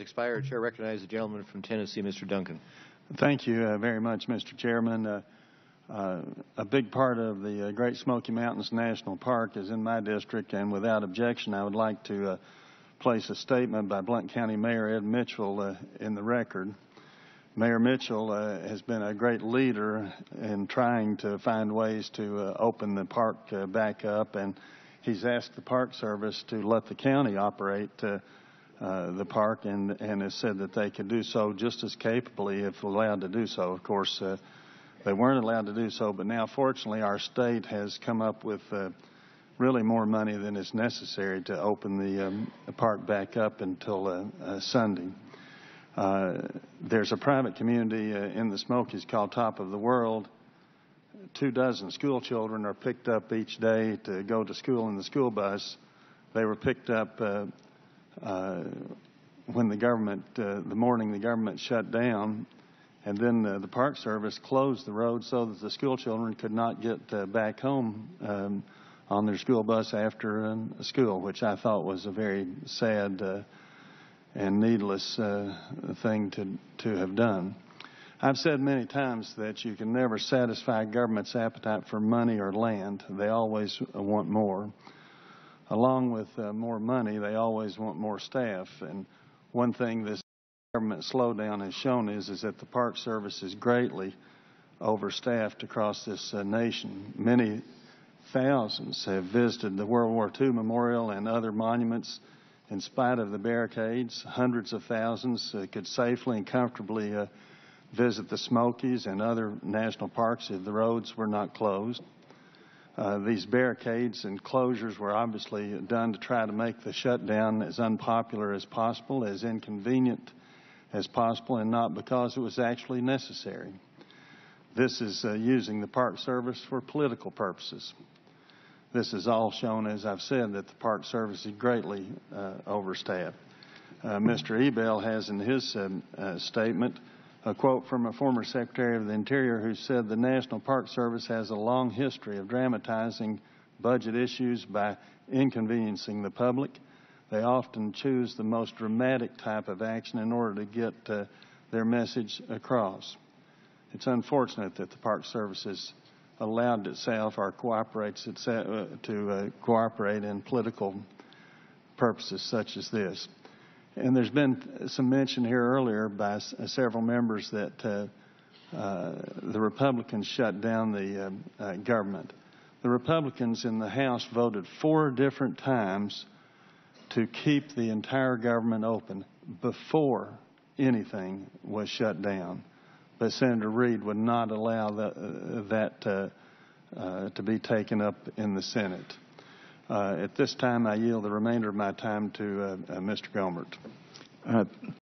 expired. Chair recognizes the gentleman from Tennessee, Mr. Duncan. Thank you very much, Mr. Chairman. A big part of the Great Smoky Mountains National Park is in my district, and without objection, I would like to place a statement by Blount County Mayor Ed Mitchell in the record. Mayor Mitchell has been a great leader in trying to find ways to open the park back up, and he's asked the Park Service to let the county operate the park, and has said that they could do so just as capably if allowed to do so. Of course, they weren't allowed to do so, but now, fortunately, our state has come up with really more money than is necessary to open the park back up until Sunday. There's a private community in the Smokies called Top of the World. 24 school children are picked up each day to go to school in the school bus. They were picked up when the morning the government shut down, and then the Park Service closed the road so that the school children could not get back home on their school bus after school, which I thought was a very sad and needless thing to have done. I've said many times that you can never satisfy government's appetite for money or land. They always want more. Along with more money, they always want more staff. And one thing this government slowdown has shown is that the Park Service is greatly overstaffed across this nation. Many thousands have visited the World War II Memorial and other monuments in spite of the barricades. Hundreds of thousands could safely and comfortably visit the Smokies and other national parks if the roads were not closed. These barricades and closures were obviously done to try to make the shutdown as unpopular as possible, as inconvenient as possible, and not because it was actually necessary. This is using the Park Service for political purposes. This is all shown, as I've said, that the Park Service is greatly overstaffed. Mr. Ebell has in his statement a quote from a former Secretary of the Interior who said the National Park Service has a long history of dramatizing budget issues by inconveniencing the public. They often choose the most dramatic type of action in order to get their message across. It's unfortunate that the Park Service has allowed itself or cooperates to cooperate in political purposes such as this. And there's been some mention here earlier by several members that the Republicans shut down the government. The Republicans in the House voted 4 different times to keep the entire government open before anything was shut down. But Senator Reid would not allow that to be taken up in the Senate. At this time, I yield the remainder of my time to Mr. Gohmert.